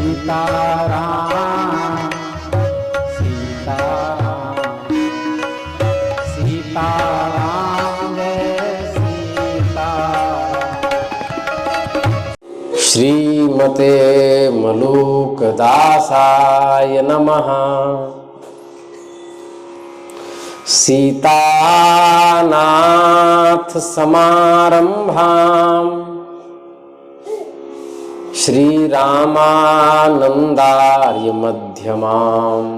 सीताराम सीताराम सीताराम जय सीताराम। श्रीमते मलूकदासाय नमः। सीतानाथ समारंभाम् श्रीरामानंदार्य मध्यमाम्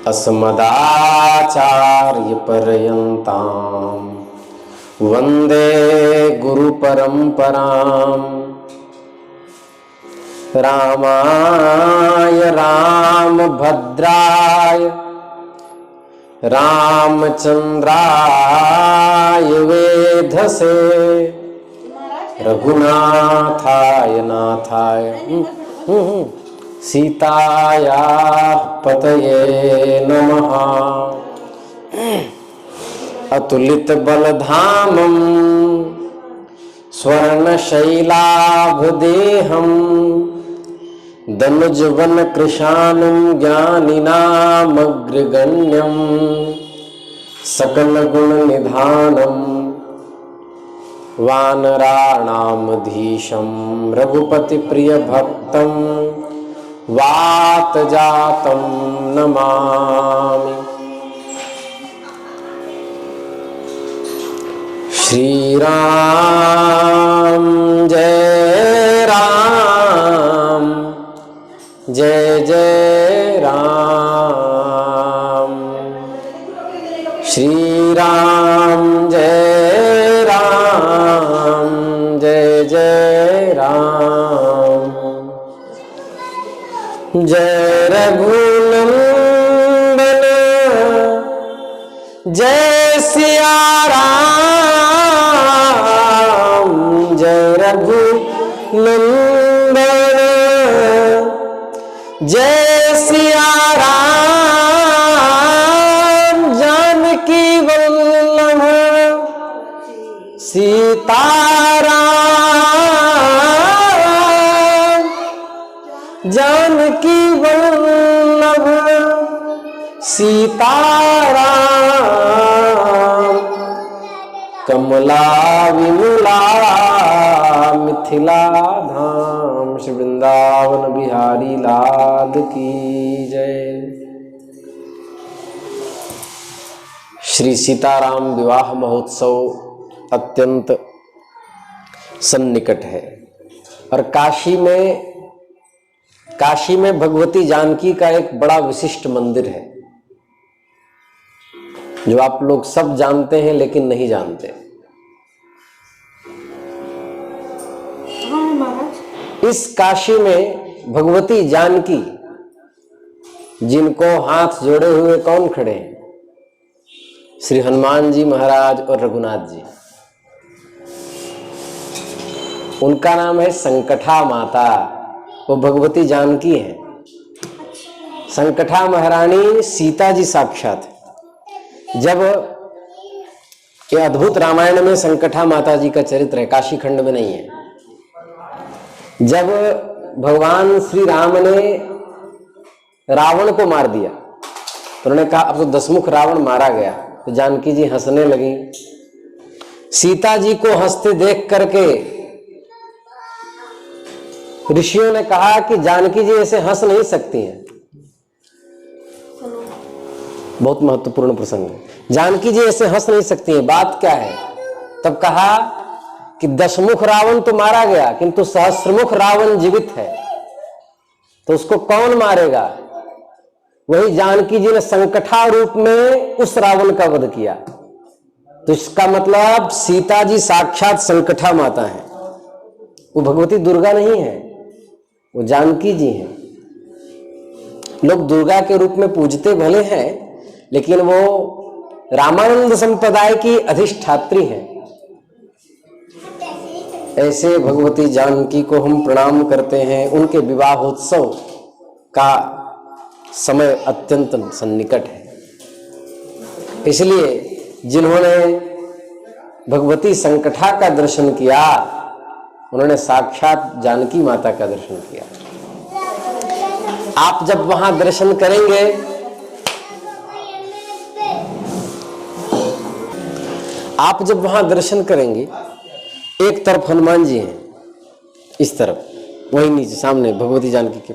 अस्मदाचार्य पर्यन्ताम् वंदे गुरु परंपराम्। रामाय रामभद्राय रामचंद्राय वेधसे रघुनाथाय नाथाय सीताया पतये नमः। अतुलित बलधामं स्वर्णशैलाभदेहम् दनुजवन कृशानं ज्ञानिनामग्रगण्यं सकल गुण निधानं वानराणामधीशं रघुपति प्रिय भक्तं वातजातं नमामि। श्री राम जय राम जय जय राम। श्री राम जय राम जय जय राम। जय रघुनंदन जय सिया राम। जय रघुनंदन जय सिया राम। जानकी वल्लभ सीताराम। जानकी वल्लभ सीताराम। कमला विमला मिथिला धाम श्री वृंदावन बिहारी लाल की जय। श्री सीताराम विवाह महोत्सव अत्यंत सन्निकट है और काशी में भगवती जानकी का एक बड़ा विशिष्ट मंदिर है जो आप लोग सब जानते हैं लेकिन नहीं जानते। इस काशी में भगवती जानकी जिनको हाथ जोड़े हुए कौन खड़े हैं? श्री हनुमान जी महाराज और रघुनाथ जी। उनका नाम है संकटा माता, वो भगवती जानकी है। संकटा महारानी सीता जी साक्षात। जब ये अद्भुत रामायण में संकटा माता जी का चरित्र है, काशी खंड में नहीं है। जब भगवान श्री राम ने रावण को मार दिया तो उन्होंने कहा अब तो दसमुख रावण मारा गया, तो जानकी जी हंसने लगी। सीता जी को हंसते देख करके ऋषियों ने कहा कि जानकी जी ऐसे हंस नहीं सकती हैं। बहुत महत्वपूर्ण प्रसंग है। जानकी जी ऐसे हंस नहीं सकती हैं, बात क्या है? तब कहा कि दशमुख रावण तो मारा गया किंतु सहस्त्रमुख रावण जीवित है, तो उसको कौन मारेगा? वही जानकी जी ने संकटा रूप में उस रावण का वध किया। तो इसका मतलब सीता जी साक्षात संकटा माता है। वो भगवती दुर्गा नहीं है, वो जानकी जी हैं। लोग दुर्गा के रूप में पूजते भले हैं लेकिन वो रामानंद संप्रदाय की अधिष्ठात्री हैं। ऐसे भगवती जानकी को हम प्रणाम करते हैं। उनके विवाहोत्सव का समय अत्यंत सन्निकट है, इसलिए जिन्होंने भगवती संकटा का दर्शन किया उन्होंने साक्षात जानकी माता का दर्शन किया। आप जब वहां दर्शन करेंगे, आप जब वहां दर्शन करेंगे, एक तरफ हनुमान जी हैं, इस तरफ, वहीं नीचे सामने भगवती जानकी के,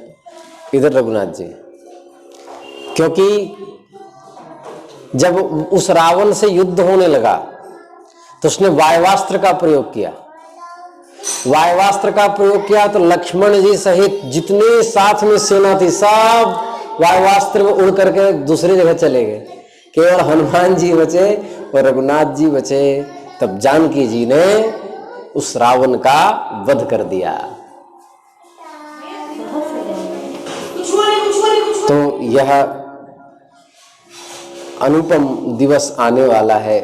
इधर रघुनाथ जी। क्योंकि जब उस रावण से युद्ध होने लगा तो उसने वायवास्त्र का प्रयोग किया। वायवास्त्र का प्रयोग किया तो लक्ष्मण जी सहित जितने साथ में सेना थी सब वायवास्त्र में उड़ करके दूसरी जगह चले गए। केवल हनुमान जी बचे और रघुनाथ जी बचे। तब जानकी जी ने उस रावण का वध कर दिया। तो यह अनुपम दिवस आने वाला है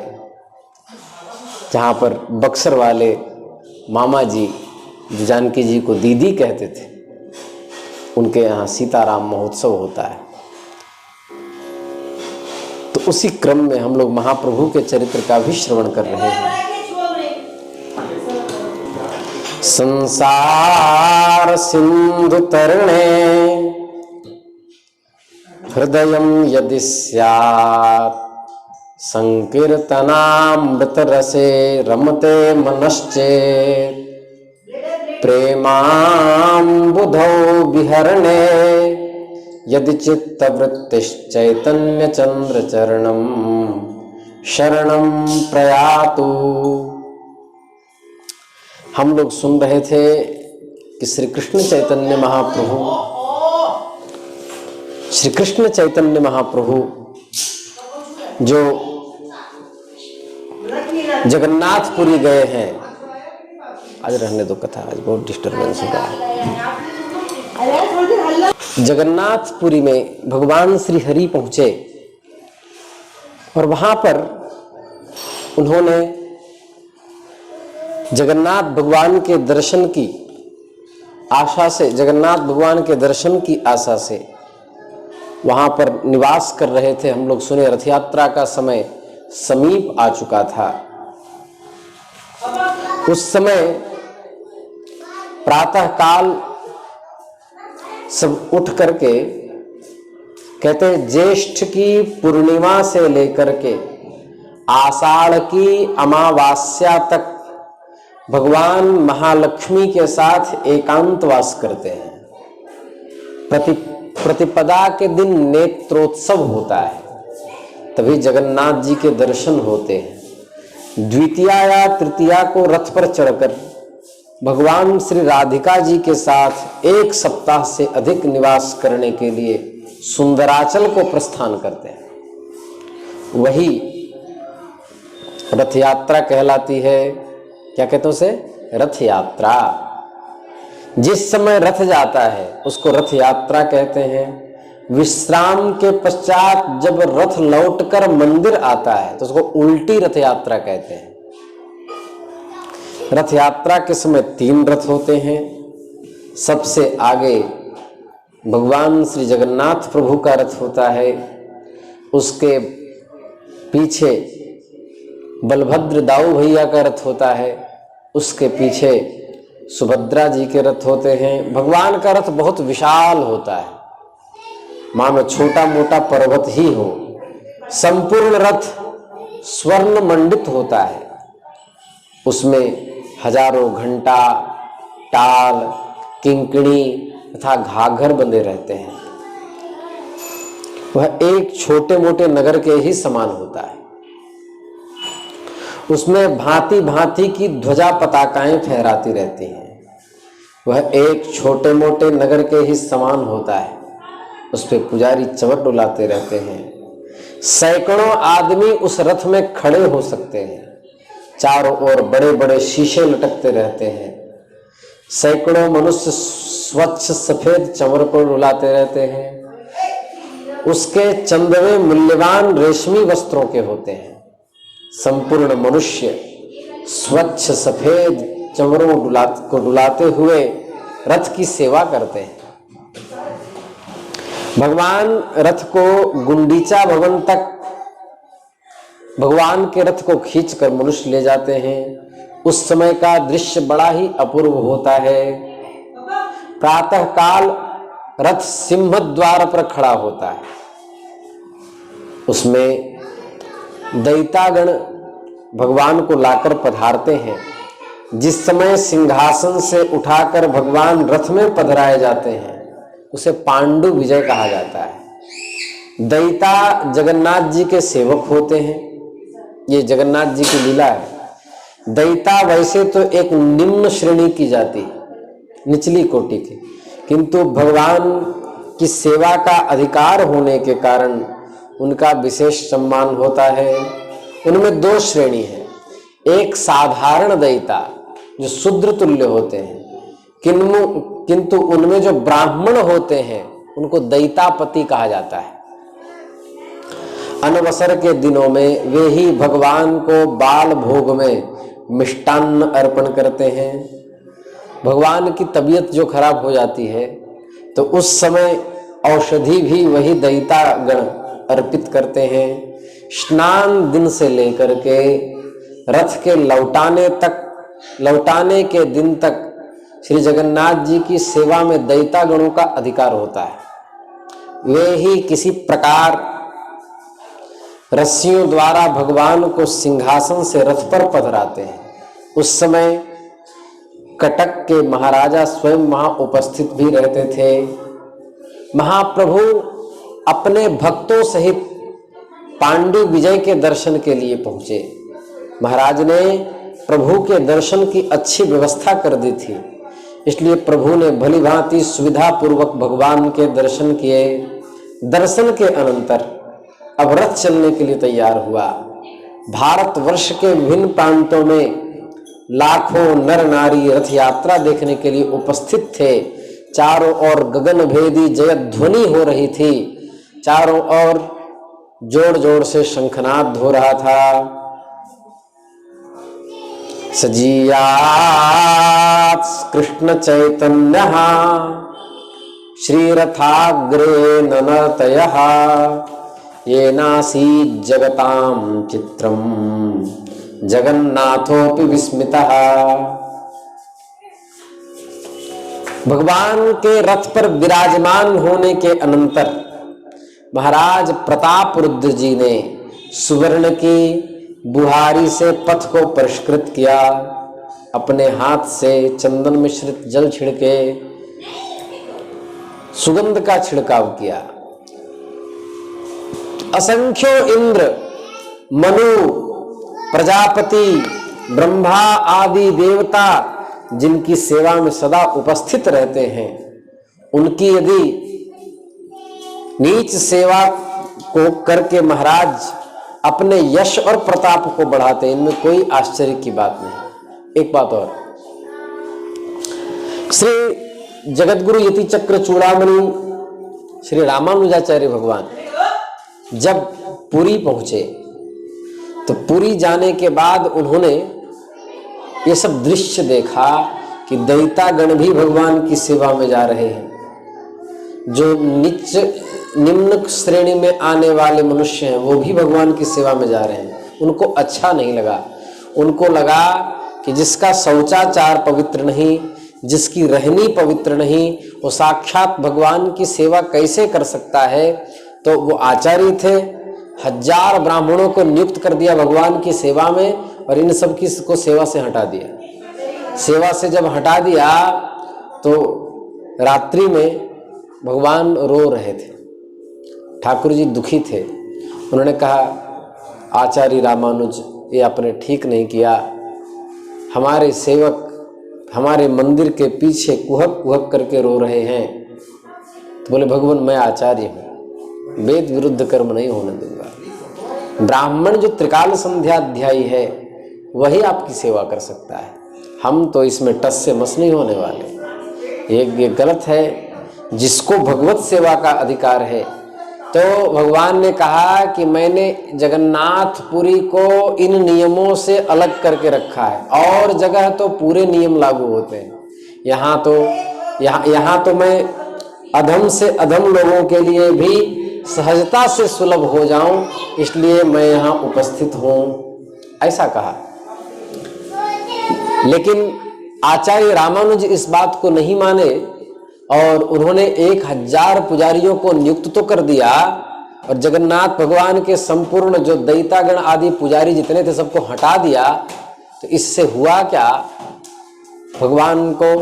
जहां पर बक्सर वाले मामा जी जो जानकी जी को दीदी कहते थे, उनके यहाँ सीताराम महोत्सव होता है। तो उसी क्रम में हम लोग महाप्रभु के चरित्र का भी श्रवण कर रहे हैं। संसार सिंधु तरणे हृदयं यदि स्यात् संकीर्तनामृत रसे रमते मनश्चेत् प्रेमाम्बुधौ विहरणे यदि चित्तवृत्तिश्चैतन्य चंद्र चरणं शरणं प्रयातु। हम लोग सुन रहे थे कि श्री कृष्ण चैतन्य महाप्रभु, श्री कृष्ण चैतन्य महाप्रभु जो जगन्नाथपुरी गए हैं। आज रहने दो कथा, आज बहुत डिस्टर्बेंस हो रहा है। जगन्नाथपुरी में भगवान श्री हरि पहुंचे और वहां पर उन्होंने जगन्नाथ भगवान के दर्शन की आशा से, जगन्नाथ भगवान के दर्शन की आशा से वहां पर निवास कर रहे थे। हम लोग सुने रथ यात्रा का समय समीप आ चुका था। उस समय प्रातः काल सब उठ करके कहते हैं ज्येष्ठ की पूर्णिमा से लेकर के आषाढ़ की अमावास्या तक भगवान महालक्ष्मी के साथ एकांतवास करते हैं। प्रतिपदा के दिन नेत्रोत्सव होता है, तभी जगन्नाथ जी के दर्शन होते हैं। द्वितीया या तृतीया को रथ पर चढ़कर भगवान श्री राधिका जी के साथ 1 सप्ताह से अधिक निवास करने के लिए सुंदराचल को प्रस्थान करते हैं। वही रथ यात्रा कहलाती है। क्या कहते हैं उसे? रथ यात्रा। जिस समय रथ जाता है उसको रथ यात्रा कहते हैं। विश्राम के पश्चात जब रथ लौटकर मंदिर आता है तो उसको उल्टी रथ यात्रा कहते हैं। रथ यात्रा के समय 3 रथ होते हैं। सबसे आगे भगवान श्री जगन्नाथ प्रभु का रथ होता है, उसके पीछे बलभद्र दाऊ भैया का रथ होता है, उसके पीछे सुभद्रा जी के रथ होते हैं। भगवान का रथ बहुत विशाल होता है, मानो छोटा मोटा पर्वत ही हो। संपूर्ण रथ स्वर्ण मंडित होता है, उसमें हजारों घंटा, टाल, किंकणी तथा घाघर बंधे रहते हैं। वह एक छोटे मोटे नगर के ही समान होता है। उसमें भांति भांति की ध्वजा पताकाएं फहराती रहती हैं। वह एक छोटे मोटे नगर के ही समान होता है। उस पे पुजारी चवर डुलाते रहते हैं। सैकड़ों आदमी उस रथ में खड़े हो सकते हैं। चारों ओर बड़े बड़े शीशे लटकते रहते हैं। सैकड़ों मनुष्य स्वच्छ सफेद चंवर को डुलाते रहते हैं। उसके चंदवे मूल्यवान रेशमी वस्त्रों के होते हैं। संपूर्ण मनुष्य स्वच्छ सफेद चंवरों को डुलाते हुए रथ की सेवा करते हैं। भगवान रथ को गुंडीचा भवन तक भगवान के रथ को खींचकर मनुष्य ले जाते हैं। उस समय का दृश्य बड़ा ही अपूर्व होता है। प्रातः काल रथ सिंह द्वार पर खड़ा होता है, उसमें दैतागण भगवान को लाकर पधारते हैं। जिस समय सिंहासन से उठाकर भगवान रथ में पधराए जाते हैं उसे पांडु विजय कहा जाता है। दैता जगन्नाथ जी के सेवक होते हैं, ये जगन्नाथ जी की लीला है। दैता वैसे तो एक निम्न श्रेणी की जाति, निचली कोटि की, किंतु भगवान की सेवा का अधिकार होने के कारण उनका विशेष सम्मान होता है। उनमें दो श्रेणी है, एक साधारण दैता जो शूद्र तुल्य होते हैं, किंतु उनमें जो ब्राह्मण होते हैं उनको दैतापति कहा जाता है। अनवसर के दिनों में वे ही भगवान को बाल भोग में मिष्टान्न अर्पण करते हैं। भगवान की तबीयत जो खराब हो जाती है तो उस समय औषधि भी वही दैतागण अर्पित करते हैं। स्नान दिन से लेकर के रथ के लौटाने के दिन तक श्री जगन्नाथ जी की सेवा में दैतागणों का अधिकार होता है। वे ही किसी प्रकार रस्सियों द्वारा भगवान को सिंहासन से रथ पर पधराते हैं। उस समय कटक के महाराजा स्वयं वहां उपस्थित भी रहते थे। महाप्रभु अपने भक्तों सहित पांडु विजय के दर्शन के लिए पहुंचे। महाराज ने प्रभु के दर्शन की अच्छी व्यवस्था कर दी थी, इसलिए प्रभु ने भली भांति सुविधा पूर्वक भगवान के दर्शन किए। दर्शन के अनंतर अब रथ चलने के लिए तैयार हुआ। भारतवर्ष के विभिन्न प्रांतों में लाखों नर नारी रथ यात्रा देखने के लिए उपस्थित थे। चारों ओर गगन भेदी जयध्वनि हो रही थी, चारों ओर जोर जोर से शंखनाद हो रहा था। सजीयात् कृष्ण चैतन्य श्रीरथाग्रे ननतयः येनासीत् जगतां चित्रं जगन्नाथोऽपि विस्मितः। भगवान के रथ पर विराजमान होने के अनंतर महाराज प्रताप रुद्र जी ने सुवर्ण की बुहारी से पथ को परिष्कृत किया। अपने हाथ से चंदन मिश्रित जल छिड़के सुगंध का छिड़काव किया। असंख्यों इंद्र, मनु, प्रजापति, ब्रह्मा आदि देवता जिनकी सेवा में सदा उपस्थित रहते हैं, उनकी यदि नीच सेवा को करके महाराज अपने यश और प्रताप को बढ़ाते, इनमें कोई आश्चर्य की बात नहीं। एक बात और, श्री जगतगुरु यति चक्र चूड़ामणि श्री रामानुजाचार्य भगवान जब पुरी पहुंचे तो पुरी जाने के बाद उन्होंने ये सब दृश्य देखा कि दैतागण भी भगवान की सेवा में जा रहे हैं। जो निम्न श्रेणी में आने वाले मनुष्य हैं वो भी भगवान की सेवा में जा रहे हैं। उनको अच्छा नहीं लगा। उनको लगा कि जिसका शौचाचार पवित्र नहीं, जिसकी रहनी पवित्र नहीं, वो साक्षात भगवान की सेवा कैसे कर सकता है। तो वो आचार्य थे, 1000 ब्राह्मणों को नियुक्त कर दिया भगवान की सेवा में और इन सब की को सेवा से हटा दिया। सेवा से जब हटा दिया तो रात्रि में भगवान रो रहे थे। ठाकुर जी दुखी थे। उन्होंने कहा, आचार्य रामानुज, ये आपने ठीक नहीं किया। हमारे सेवक हमारे मंदिर के पीछे कुहक कुहक करके रो रहे हैं। तो बोले, भगवान मैं आचार्य हूँ, वेद विरुद्ध कर्म नहीं होने दूंगा। ब्राह्मण जो त्रिकाल संध्याध्यायी है वही आपकी सेवा कर सकता है, हम तो इसमें टस से मस नहीं होने वाले। ये गलत है। जिसको भगवत सेवा का अधिकार है, तो भगवान ने कहा कि मैंने जगन्नाथपुरी को इन नियमों से अलग करके रखा है। और जगह तो पूरे नियम लागू होते हैं, यहाँ तो मैं अधम से अधम लोगों के लिए भी सहजता से सुलभ हो जाऊं, इसलिए मैं यहाँ उपस्थित हूँ, ऐसा कहा। लेकिन आचार्य रामानुज इस बात को नहीं माने और उन्होंने 1000 पुजारियों को नियुक्त तो कर दिया और जगन्नाथ भगवान के संपूर्ण जो दैतागण आदि पुजारी जितने थे सबको हटा दिया। तो इससे हुआ क्या, भगवान को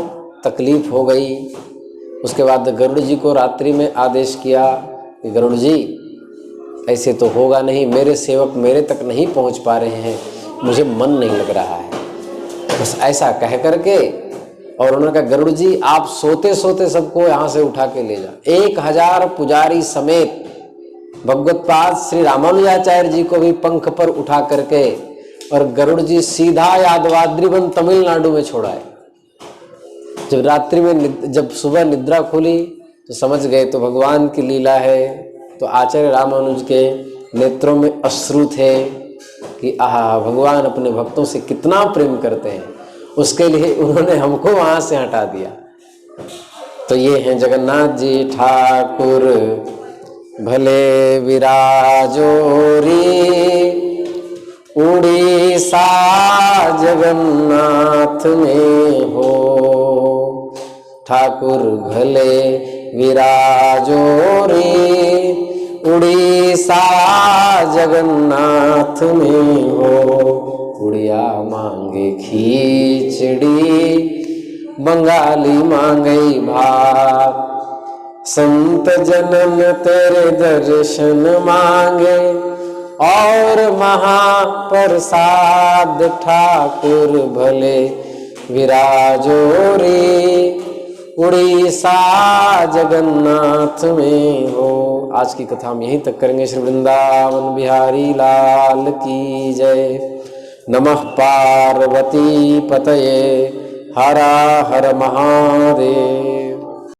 तकलीफ हो गई। उसके बाद गरुड़ जी को रात्रि में आदेश किया कि गरुड़ जी ऐसे तो होगा नहीं, मेरे सेवक मेरे तक नहीं पहुंच पा रहे हैं, मुझे मन नहीं लग रहा है। बस ऐसा कह करके और उन्होंने कहा गरुड़ जी आप सोते सोते सबको यहाँ से उठा के ले जा। 1000 पुजारी समेत भगवत्पाद श्री रामानुजाचार्य जी को भी पंख पर उठा करके और गरुड़ जी सीधा यादवाद्रिवन तमिलनाडु में छोड़ाए। जब रात्रि में जब सुबह निद्रा खुली तो समझ गए तो भगवान की लीला है। तो आचार्य रामानुज के नेत्रों में अश्रु थे कि आहा भगवान अपने भक्तों से कितना प्रेम करते हैं, उसके लिए उन्होंने हमको वहां से हटा दिया। तो ये हैं जगन्नाथ जी ठाकुर भले विराजो रे उड़ीसा जगन्नाथ में हो, ठाकुर भले विराजो रे उड़ीसा जगन्नाथ में हो। उड़िया मांगे खिचड़ी बंगाली मांगे भात, संत जनन तेरे दर्शन मांगे और महाप्रसाद ठाकुर भले विराजो रे उड़ीसा जगन्नाथ में हो। आज की कथा हम यहीं तक करेंगे। श्री वृंदावन बिहारी लाल की जय। नमः पार्वती पतये हर हर महादेव।